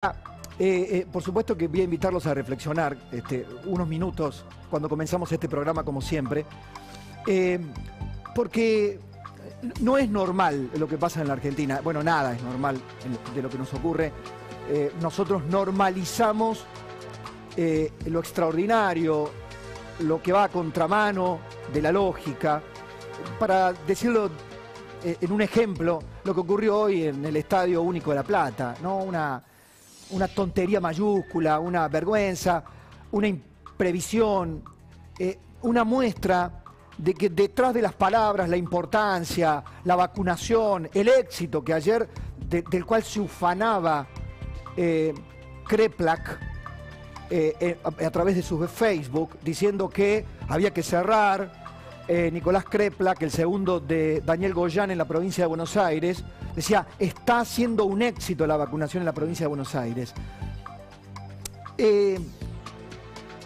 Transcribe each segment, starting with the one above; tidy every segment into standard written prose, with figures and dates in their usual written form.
Por supuesto que voy a invitarlos a reflexionar unos minutos cuando comenzamos este programa, como siempre, porque no es normal lo que pasa en la Argentina. Bueno, nada es normal de lo que nos ocurre. Nosotros normalizamos lo extraordinario, lo que va a contramano de la lógica. Para decirlo en un ejemplo, lo que ocurrió hoy en el Estadio Único de La Plata, ¿no? Una tontería mayúscula, una vergüenza, una imprevisión, una muestra de que detrás de las palabras, la importancia, la vacunación, el éxito que ayer, del cual se ufanaba Kreplak a través de su Facebook, diciendo que había que cerrar. Nicolás Kreplak, el segundo de Daniel Goyán en la provincia de Buenos Aires, decía, está siendo un éxito la vacunación en la provincia de Buenos Aires.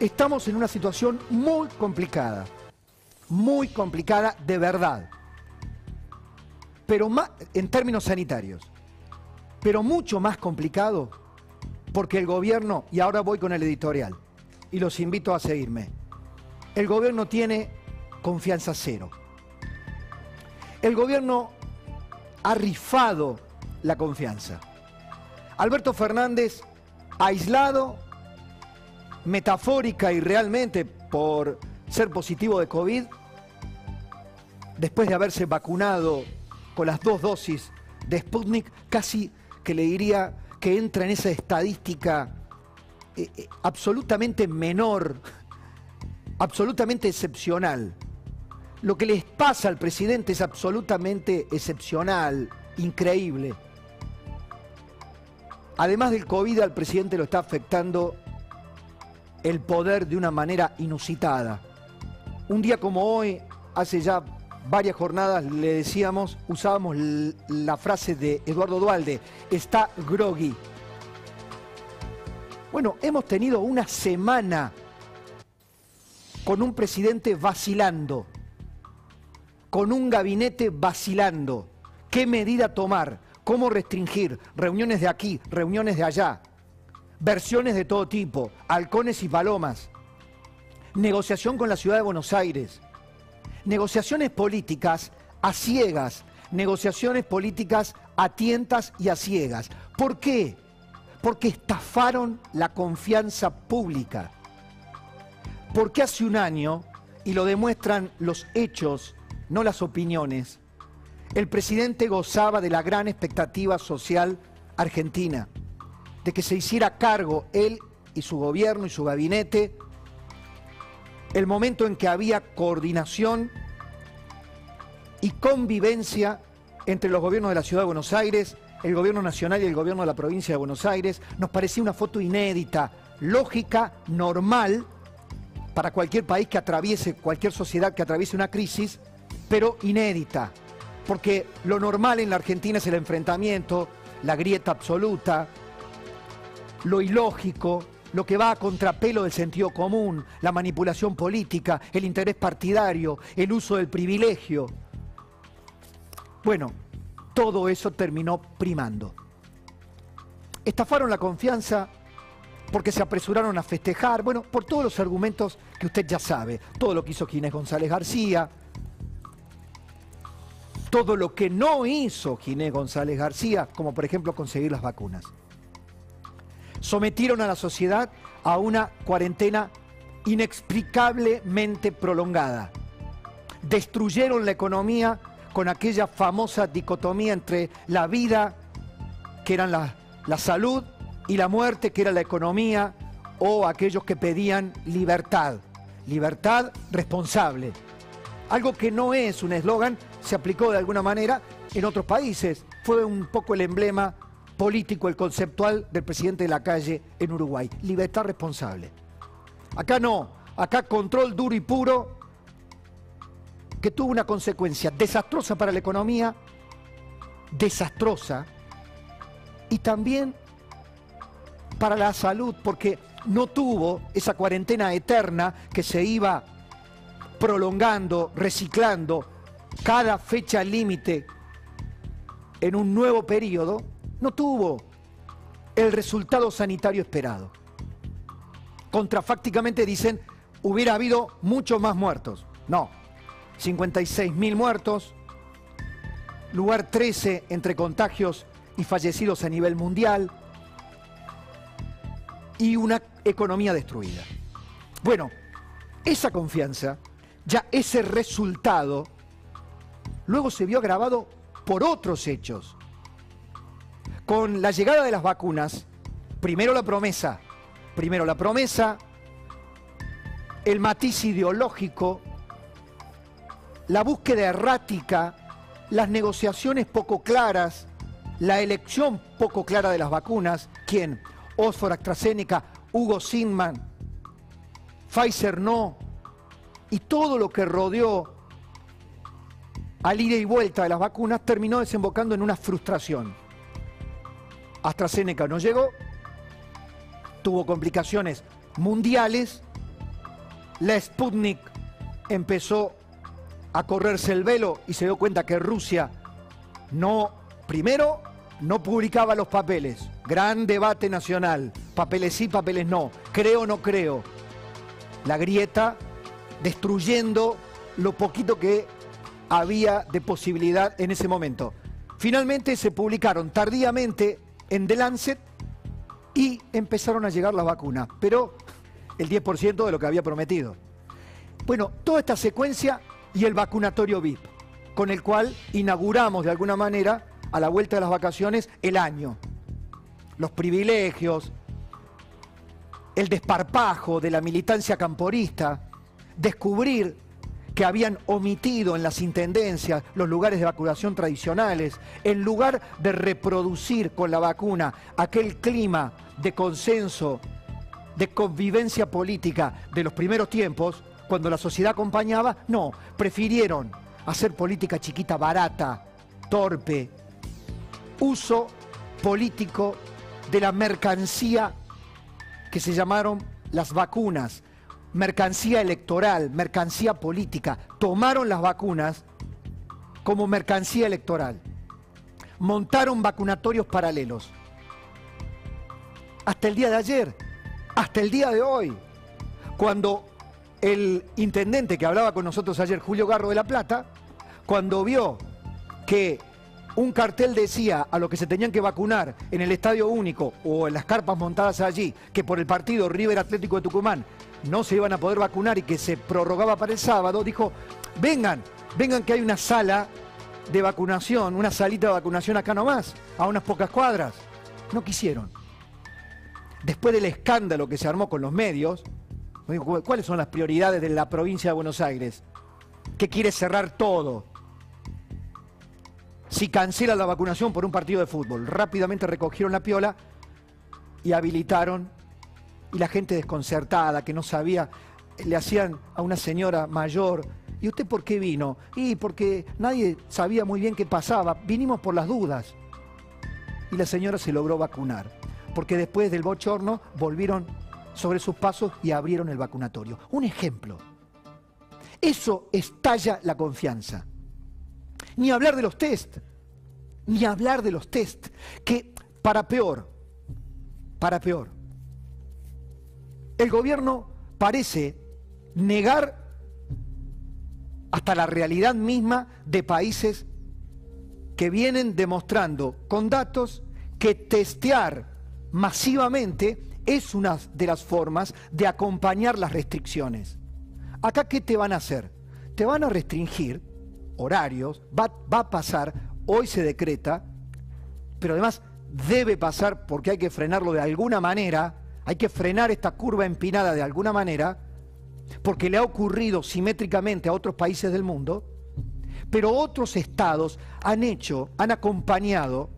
Estamos en una situación muy complicada de verdad, pero más, en términos sanitarios, pero mucho más complicado porque el gobierno, y ahora voy con el editorial, y los invito a seguirme, el gobierno tiene confianza cero. El gobierno ha rifado la confianza. Alberto Fernández, aislado, metafórica y realmente por ser positivo de COVID, después de haberse vacunado con las 2 dosis de Sputnik, casi que le diría que entra en esa estadística absolutamente menor, absolutamente excepcional. Lo que les pasa al presidente es absolutamente excepcional, increíble. Además del COVID, al presidente lo está afectando el poder de una manera inusitada. Un día como hoy, hace ya varias jornadas, le decíamos, usábamos la frase de Eduardo Duhalde, está groggy. Bueno, hemos tenido una semana con un presidente vacilando, con un gabinete vacilando. ¿Qué medida tomar? ¿Cómo restringir? Reuniones de aquí, reuniones de allá. Versiones de todo tipo, halcones y palomas. Negociación con la ciudad de Buenos Aires. Negociaciones políticas a ciegas. Negociaciones políticas a tientas y a ciegas. ¿Por qué? Porque estafaron la confianza pública. Porque hace un año, y lo demuestran los hechos, no las opiniones, el presidente gozaba de la gran expectativa social argentina, de que se hiciera cargo él y su gobierno y su gabinete, el momento en que había coordinación y convivencia entre los gobiernos de la Ciudad de Buenos Aires, el gobierno nacional y el gobierno de la provincia de Buenos Aires. Nos parecía una foto inédita, lógica, normal, para cualquier país que atraviese, cualquier sociedad que atraviese una crisis, pero inédita, porque lo normal en la Argentina es el enfrentamiento, la grieta absoluta, lo ilógico, lo que va a contrapelo del sentido común, la manipulación política, el interés partidario, el uso del privilegio. Bueno, todo eso terminó primando. Estafaron la confianza porque se apresuraron a festejar, bueno, por todos los argumentos que usted ya sabe, todo lo que hizo Ginés González García, todo lo que no hizo Ginés González García, como por ejemplo conseguir las vacunas. Sometieron a la sociedad a una cuarentena inexplicablemente prolongada. Destruyeron la economía con aquella famosa dicotomía entre la vida, que eran la salud, y la muerte, que era la economía, o aquellos que pedían libertad. Libertad responsable. Algo que no es un eslogan, se aplicó de alguna manera en otros países. Fue un poco el emblema político, el conceptual del presidente de la calle en Uruguay. Libertad responsable. Acá no, acá control duro y puro, que tuvo una consecuencia desastrosa para la economía, desastrosa, y también para la salud, porque no tuvo esa cuarentena eterna que se iba prolongando, reciclando, cada fecha límite en un nuevo periodo, no tuvo el resultado sanitario esperado. Contrafácticamente dicen, hubiera habido muchos más muertos. No, 56.000 muertos, lugar 13 entre contagios y fallecidos a nivel mundial, y una economía destruida. Bueno, esa confianza, ya ese resultado, luego se vio agravado por otros hechos. Con la llegada de las vacunas, primero la promesa, el matiz ideológico, la búsqueda errática, las negociaciones poco claras, la elección poco clara de las vacunas. ¿Quién? Oxford, AstraZeneca, Hugo Sigman, Pfizer no, y todo lo que rodeó al ida y vuelta de las vacunas terminó desembocando en una frustración. AstraZeneca no llegó, tuvo complicaciones mundiales, la Sputnik empezó a correrse el velo y se dio cuenta que Rusia primero no publicaba los papeles, gran debate nacional, papeles sí, papeles no, creo o no creo, la grieta destruyendo lo poquito que había de posibilidad en ese momento. Finalmente se publicaron tardíamente en The Lancet y empezaron a llegar las vacunas, pero el 10% de lo que había prometido. Bueno, toda esta secuencia y el vacunatorio VIP, con el cual inauguramos de alguna manera, a la vuelta de las vacaciones, el año. Los privilegios, el desparpajo de la militancia camporista, descubrir que habían omitido en las intendencias los lugares de vacunación tradicionales, en lugar de reproducir con la vacuna aquel clima de consenso, de convivencia política de los primeros tiempos, cuando la sociedad acompañaba, no, prefirieron hacer política chiquita, barata, torpe, uso político de la mercancía que se llamaron las vacunas, mercancía electoral, mercancía política. Tomaron las vacunas como mercancía electoral. Montaron vacunatorios paralelos. Hasta el día de ayer, hasta el día de hoy, cuando el intendente que hablaba con nosotros ayer, Julio Garro de La Plata, cuando vio que un cartel decía a los que se tenían que vacunar en el Estadio Único o en las carpas montadas allí, que por el partido River Atlético de Tucumán no se iban a poder vacunar y que se prorrogaba para el sábado, dijo, vengan que hay una sala de vacunación, una salita de vacunación acá nomás, a unas pocas cuadras. No quisieron. Después del escándalo que se armó con los medios, ¿cuáles son las prioridades de la provincia de Buenos Aires? Que quiere cerrar todo. Si cancela la vacunación por un partido de fútbol, rápidamente recogieron la piola y habilitaron, y la gente desconcertada, que no sabía, le hacían a una señora mayor, ¿y usted por qué vino? Y porque nadie sabía muy bien qué pasaba, vinimos por las dudas. Y la señora se logró vacunar, porque después del bochorno volvieron sobre sus pasos y abrieron el vacunatorio. Un ejemplo. Eso estalla la confianza. Ni hablar de los test, que para peor, el gobierno parece negar hasta la realidad misma de países que vienen demostrando con datos que testear masivamente es una de las formas de acompañar las restricciones. Acá, ¿qué te van a hacer? Te van a restringir horarios, va a pasar, hoy se decreta, pero además debe pasar porque hay que frenarlo de alguna manera, hay que frenar esta curva empinada de alguna manera, porque le ha ocurrido simétricamente a otros países del mundo, pero otros estados han acompañado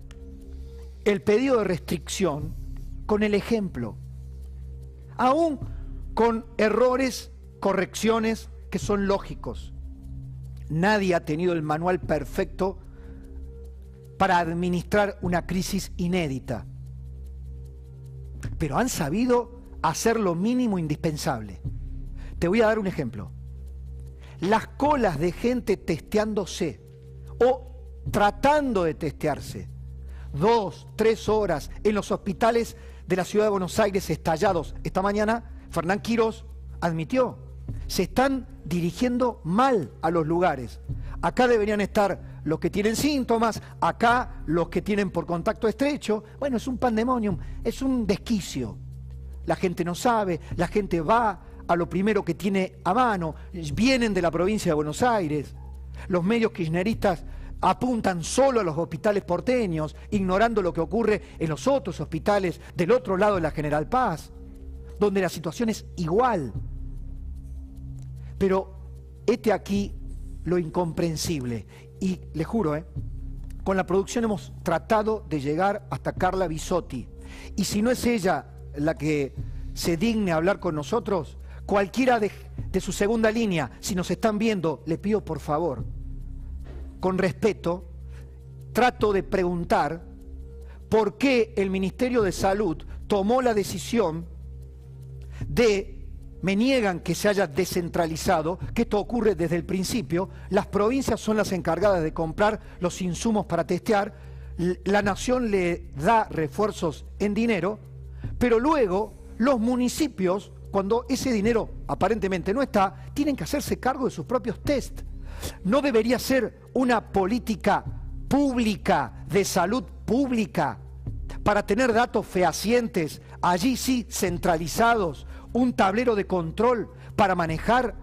el pedido de restricción con el ejemplo, aún con errores, correcciones que son lógicos. Nadie ha tenido el manual perfecto para administrar una crisis inédita, pero han sabido hacer lo mínimo indispensable. Te voy a dar un ejemplo. Las colas de gente testeándose o tratando de testearse 2, 3 horas en los hospitales de la ciudad de Buenos Aires estallados. Esta mañana Fernán Quirós admitió, se están dirigiendo mal a los lugares. Acá deberían estar los que tienen síntomas, acá los que tienen por contacto estrecho. Bueno, es un pandemonium, es un desquicio. La gente no sabe, la gente va a lo primero que tiene a mano, vienen de la provincia de Buenos Aires. Los medios kirchneristas apuntan solo a los hospitales porteños, ignorando lo que ocurre en los otros hospitales del otro lado de la General Paz, donde la situación es igual. Pero este aquí lo incomprensible. Y le juro, con la producción hemos tratado de llegar hasta Carla Bisotti. Y si no es ella la que se digne a hablar con nosotros, cualquiera de su segunda línea, si nos están viendo, le pido por favor, con respeto, trato de preguntar por qué el Ministerio de Salud tomó la decisión de, me niegan que se haya descentralizado, que esto ocurre desde el principio, las provincias son las encargadas de comprar los insumos para testear, la nación le da refuerzos en dinero, pero luego los municipios, cuando ese dinero aparentemente no está, tienen que hacerse cargo de sus propios test. ¿No debería ser una política pública, de salud pública, para tener datos fehacientes, allí sí centralizados, un tablero de control para manejar,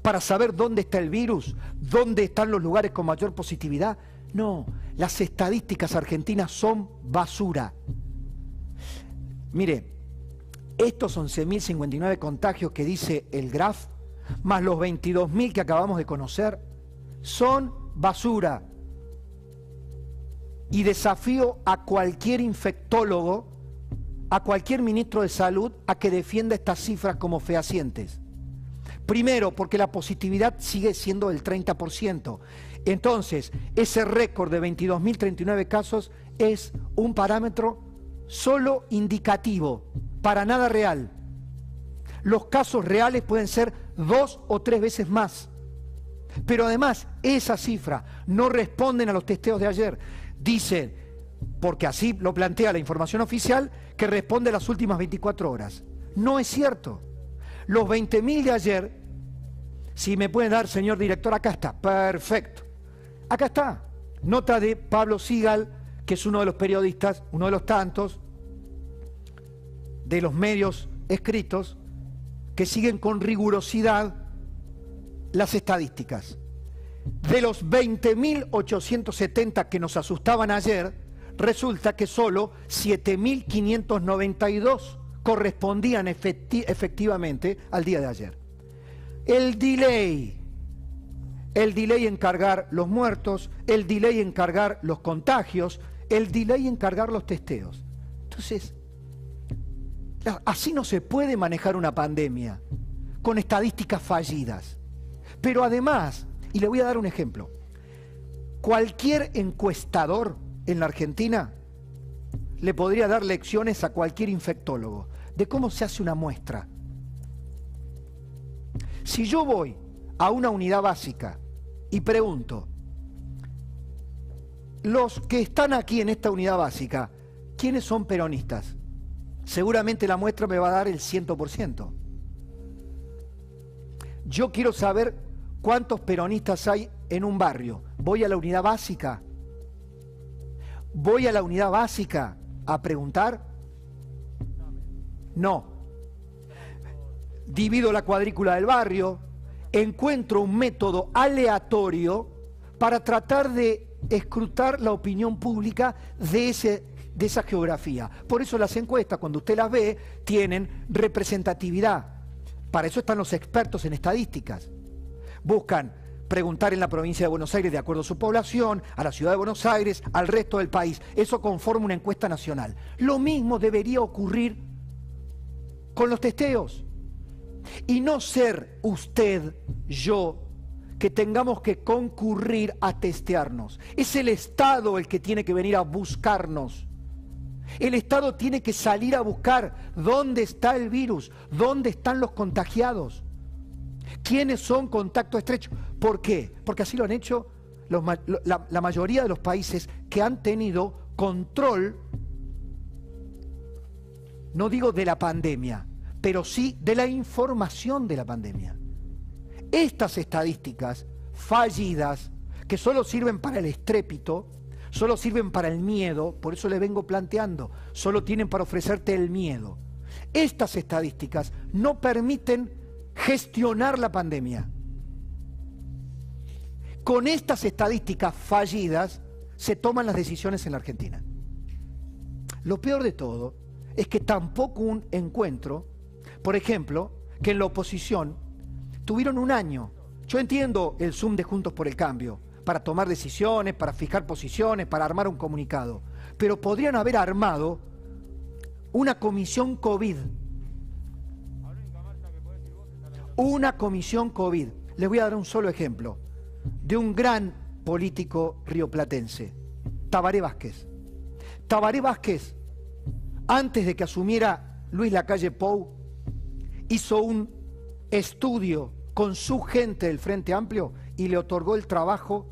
para saber dónde está el virus, dónde están los lugares con mayor positividad? No, las estadísticas argentinas son basura. Mire, estos 11.059 contagios que dice el GRAF, más los 22.000 que acabamos de conocer, son basura. Y desafío a cualquier infectólogo, a cualquier ministro de salud, a que defienda estas cifras como fehacientes. Primero, porque la positividad sigue siendo del 30%. Entonces, ese récord de 22.039 casos es un parámetro solo indicativo, para nada real. Los casos reales pueden ser 2 o 3 veces más. Pero además, esa cifra no responden a los testeos de ayer. Dicen, porque así lo plantea la información oficial, que responde a las últimas 24 horas. No es cierto. Los 20.000 de ayer, si me pueden dar, señor director, acá está, perfecto. Acá está, nota de Pablo Sigal, que es uno de los periodistas, uno de los tantos, de los medios escritos, que siguen con rigurosidad las estadísticas. De los 20.870 que nos asustaban ayer, resulta que solo 7.592 correspondían efectivamente al día de ayer. El delay en cargar los muertos, el delay en cargar los contagios, el delay en cargar los testeos. Entonces, así no se puede manejar una pandemia, con estadísticas fallidas. Pero además, y le voy a dar un ejemplo, cualquier encuestador en la Argentina le podría dar lecciones a cualquier infectólogo de cómo se hace una muestra. Si yo voy a una unidad básica y pregunto, los que están aquí en esta unidad básica, ¿quiénes son peronistas? Seguramente la muestra me va a dar el 100%. Yo quiero saber cuántos peronistas hay en un barrio. Voy a la unidad básica. ¿Voy a la unidad básica a preguntar? No. Divido la cuadrícula del barrio, encuentro un método aleatorio para tratar de escrutar la opinión pública de esa geografía. Por eso las encuestas, cuando usted las ve, tienen representatividad. Para eso están los expertos en estadísticas. Buscan preguntar en la provincia de Buenos Aires de acuerdo a su población, a la ciudad de Buenos Aires, al resto del país. Eso conforma una encuesta nacional. Lo mismo debería ocurrir con los testeos. Y no ser usted, yo, que tengamos que concurrir a testearnos. Es el Estado el que tiene que venir a buscarnos. El Estado tiene que salir a buscar dónde está el virus, dónde están los contagiados, quiénes son contacto estrecho. ¿Por qué? Porque así lo han hecho la mayoría de los países que han tenido control, no digo de la pandemia, pero sí de la información de la pandemia. Estas estadísticas fallidas, que solo sirven para el estrépito, solo sirven para el miedo, por eso le vengo planteando, solo tienen para ofrecerte el miedo. Estas estadísticas no permiten gestionar la pandemia. Con estas estadísticas fallidas se toman las decisiones en la Argentina. Lo peor de todo es que tampoco un encuentro, por ejemplo, que en la oposición tuvieron un año. Yo entiendo el Zoom de Juntos por el Cambio, para tomar decisiones, para fijar posiciones, para armar un comunicado, pero podrían haber armado una comisión COVID. Una comisión COVID. Les voy a dar un solo ejemplo de un gran político rioplatense, Tabaré Vázquez. Tabaré Vázquez, antes de que asumiera Luis Lacalle Pou, hizo un estudio con su gente del Frente Amplio y le otorgó el trabajo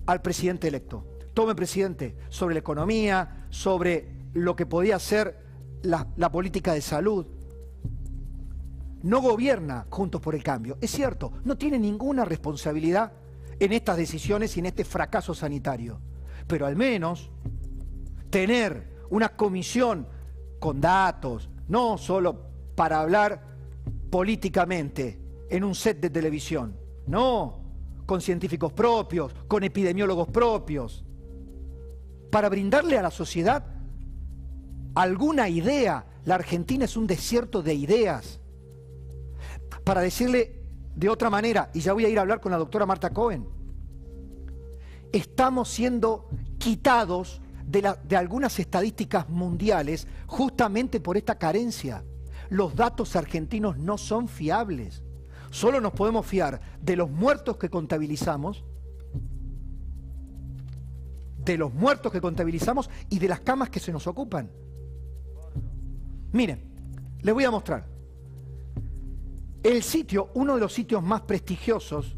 al presidente electo. Tome, presidente, sobre la economía, sobre lo que podía ser la política de salud. No gobierna Juntos por el Cambio, es cierto, no tiene ninguna responsabilidad en estas decisiones y en este fracaso sanitario, pero al menos tener una comisión con datos, no solo para hablar políticamente en un set de televisión, no, con científicos propios, con epidemiólogos propios, para brindarle a la sociedad alguna idea. La Argentina es un desierto de ideas. Para decirle de otra manera, y ya voy a ir a hablar con la doctora Marta Cohen, estamos siendo quitados de algunas estadísticas mundiales justamente por esta carencia. Los datos argentinos no son fiables. Solo nos podemos fiar de los muertos que contabilizamos, y de las camas que se nos ocupan. Miren, les voy a mostrar. El sitio, uno de los sitios más prestigiosos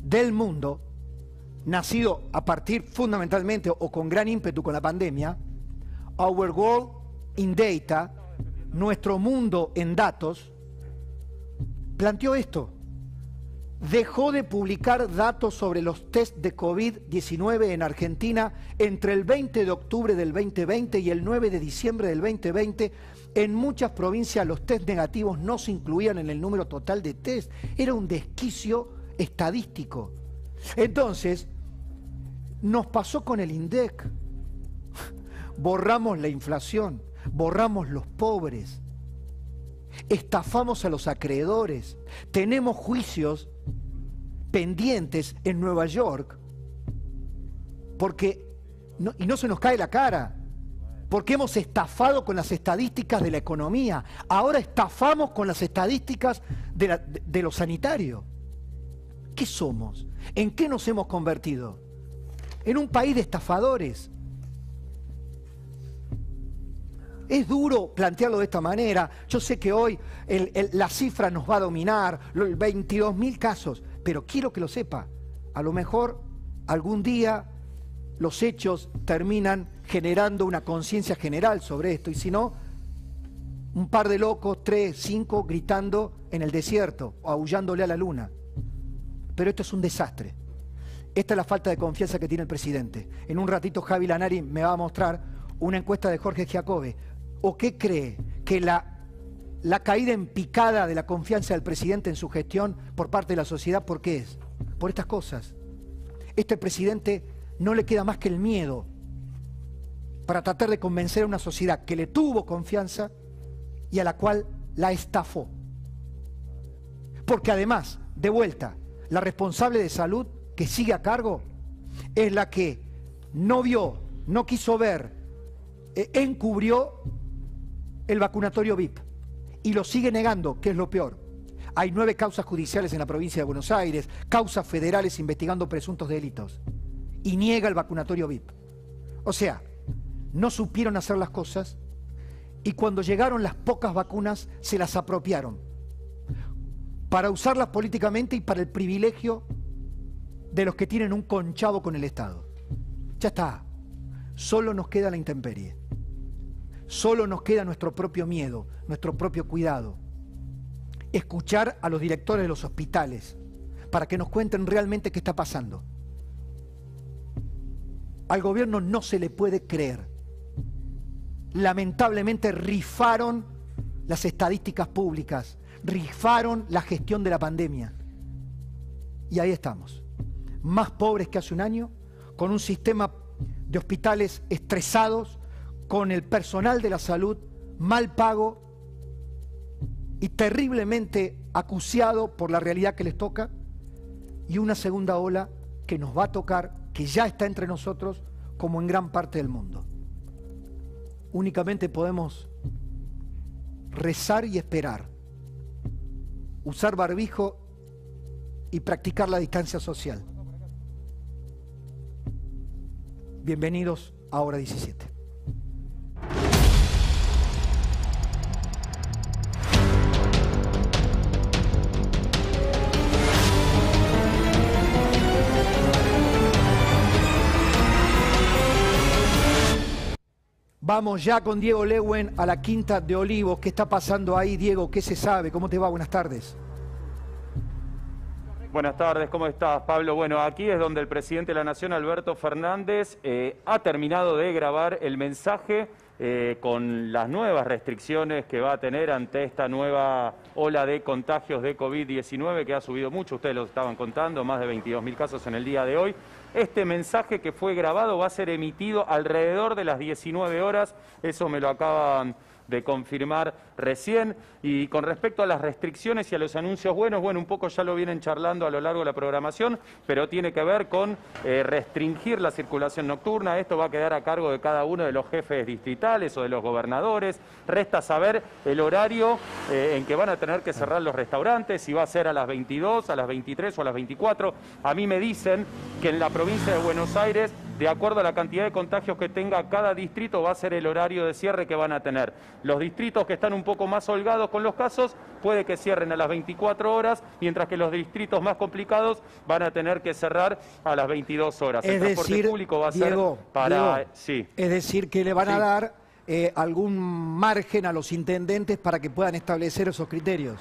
del mundo, nacido a partir fundamentalmente o con gran ímpetu con la pandemia, Our World in Data, nuestro mundo en datos, planteó esto. Dejó de publicar datos sobre los test de COVID-19 en Argentina entre el 20 de octubre del 2020 y el 9 de diciembre del 2020. En muchas provincias los test negativos no se incluían en el número total de test. Era un desquicio estadístico. Entonces, nos pasó con el INDEC. Borramos la inflación, borramos los pobres, estafamos a los acreedores, tenemos juicios pendientes en Nueva York y no se nos cae la cara, porque hemos estafado con las estadísticas de la economía. Ahora estafamos con las estadísticas de lo sanitario. ¿Qué somos? ¿En qué nos hemos convertido? En un país de estafadores. Es duro plantearlo de esta manera. Yo sé que hoy la cifra nos va a dominar, 22.000 casos, pero quiero que lo sepa. A lo mejor algún día los hechos terminan generando una conciencia general sobre esto, y si no, un par de locos, 3, 5, gritando en el desierto o aullándole a la luna. Pero esto es un desastre. Esta es la falta de confianza que tiene el presidente. En un ratito Javi Lanari me va a mostrar una encuesta de Jorge Giacobbe. ¿O qué cree? ¿Que la caída en picada de la confianza del presidente en su gestión por parte de la sociedad, por qué es? Por estas cosas. Este presidente no le queda más que el miedo para tratar de convencer a una sociedad que le tuvo confianza y a la cual la estafó. Porque además, de vuelta, la responsable de salud que sigue a cargo es la que no vio, no quiso ver, encubrió el vacunatorio VIP y lo sigue negando, que es lo peor. Hay 9 causas judiciales en la provincia de Buenos Aires, causas federales investigando presuntos delitos, y niega el vacunatorio VIP. O sea, no supieron hacer las cosas, y cuando llegaron las pocas vacunas se las apropiaron para usarlas políticamente y para el privilegio de los que tienen un conchavo con el Estado. Ya está. solo nos queda la intemperie. Solo nos queda nuestro propio miedo, nuestro propio cuidado. Escuchar a los directores de los hospitales para que nos cuenten realmente qué está pasando. Al gobierno no se le puede creer. Lamentablemente rifaron las estadísticas públicas, rifaron la gestión de la pandemia. Y ahí estamos, más pobres que hace un año, con un sistema de hospitales estresados, con el personal de la salud mal pago y terriblemente acuciado por la realidad que les toca, y una segunda ola que nos va a tocar, que ya está entre nosotros, como en gran parte del mundo. Únicamente podemos rezar y esperar, usar barbijo y practicar la distancia social. Bienvenidos a Hora 17. Vamos ya con Diego Lewen a la Quinta de Olivos. ¿Qué está pasando ahí, Diego? ¿Qué se sabe? ¿Cómo te va? Buenas tardes. Buenas tardes, ¿cómo estás, Pablo? Bueno, aquí es donde el presidente de la Nación, Alberto Fernández, ha terminado de grabar el mensaje con las nuevas restricciones que va a tener ante esta nueva ola de contagios de COVID-19 que ha subido mucho, ustedes lo estaban contando, más de 22.000 casos en el día de hoy. Este mensaje que fue grabado va a ser emitido alrededor de las 19 horas, eso me lo acaban de confirmar recién. Y con respecto a las restricciones y a los anuncios buenos, bueno, un poco ya lo vienen charlando a lo largo de la programación, pero tiene que ver con restringir la circulación nocturna. Esto va a quedar a cargo de cada uno de los jefes distritales o de los gobernadores. Resta saber el horario en que van a tener que cerrar los restaurantes, si va a ser a las 22, a las 23 o a las 24. A mí me dicen que en la provincia de Buenos Aires, de acuerdo a la cantidad de contagios que tenga cada distrito, va a ser el horario de cierre que van a tener. Los distritos que están un poco más holgados con los casos, puede que cierren a las 24 horas, mientras que los distritos más complicados van a tener que cerrar a las 22 horas. El transporte público va a ser para... Diego, sí. Es decir, que le van a dar algún margen a los intendentes para que puedan establecer esos criterios.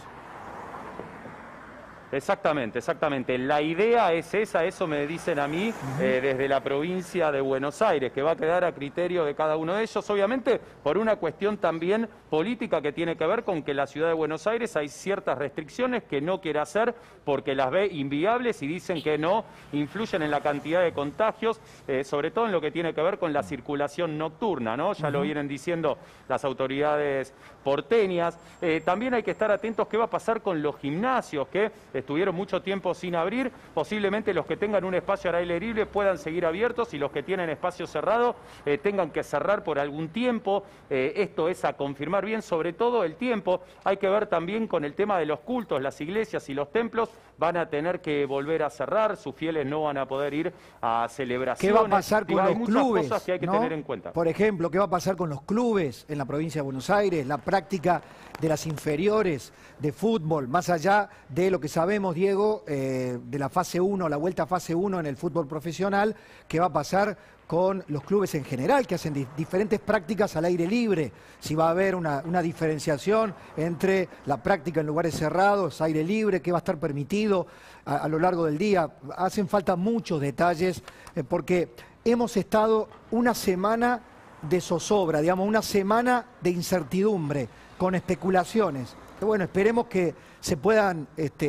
Exactamente, exactamente. La idea es esa, eso me dicen a mí desde la provincia de Buenos Aires, que va a quedar a criterio de cada uno de ellos, obviamente por una cuestión también política que tiene que ver con que en la ciudad de Buenos Aires hay ciertas restricciones que no quiere hacer porque las ve inviables y dicen que no influyen en la cantidad de contagios, sobre todo en lo que tiene que ver con la circulación nocturna, ¿no? Ya lo vienen diciendo las autoridades porteñas. También hay que estar atentos qué va a pasar con los gimnasios, que estuvieron mucho tiempo sin abrir. Posiblemente los que tengan un espacio al aire libre puedan seguir abiertos y los que tienen espacio cerrado tengan que cerrar por algún tiempo. Esto es a confirmar bien, sobre todo el tiempo. Hay que ver también con el tema de los cultos, las iglesias y los templos van a tener que volver a cerrar, sus fieles no van a poder ir a celebraciones. ¿Qué va a pasar con los clubes? Hay muchas cosas que hay que tener en cuenta. Por ejemplo, ¿qué va a pasar con los clubes en la provincia de Buenos Aires? La práctica de las inferiores de fútbol, más allá de lo que sabemos, Diego, de la fase 1, la vuelta a fase 1 en el fútbol profesional, ¿qué va a pasar con los clubes en general, que hacen diferentes prácticas al aire libre? Si va a haber una diferenciación entre la práctica en lugares cerrados, aire libre, qué va a estar permitido a lo largo del día. Hacen falta muchos detalles, porque hemos estado una semana de zozobra, digamos, una semana de incertidumbre, con especulaciones. Bueno, esperemos que se puedan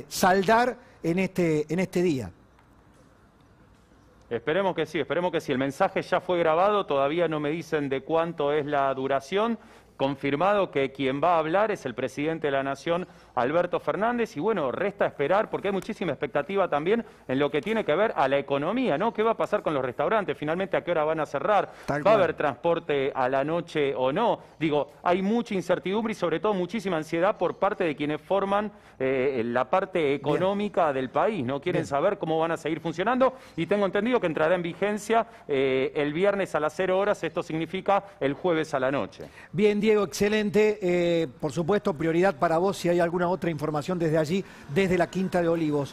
saldar en este día. Esperemos que sí, esperemos que sí. El mensaje ya fue grabado, todavía no me dicen de cuánto es la duración. Confirmado que quien va a hablar es el presidente de la Nación, Alberto Fernández, y bueno, resta esperar porque hay muchísima expectativa también en lo que tiene que ver a la economía, ¿no? ¿Qué va a pasar con los restaurantes? Finalmente, ¿a qué hora van a cerrar? ¿Va a haber transporte a la noche o no? Digo, hay mucha incertidumbre y sobre todo muchísima ansiedad por parte de quienes forman la parte económica del país, ¿no? Quieren saber cómo van a seguir funcionando y tengo entendido que entrará en vigencia el viernes a las 0 horas, esto significa el jueves a la noche. Bien, Diego, excelente. Por supuesto, prioridad para vos si hay alguna otra información desde allí, desde la Quinta de Olivos.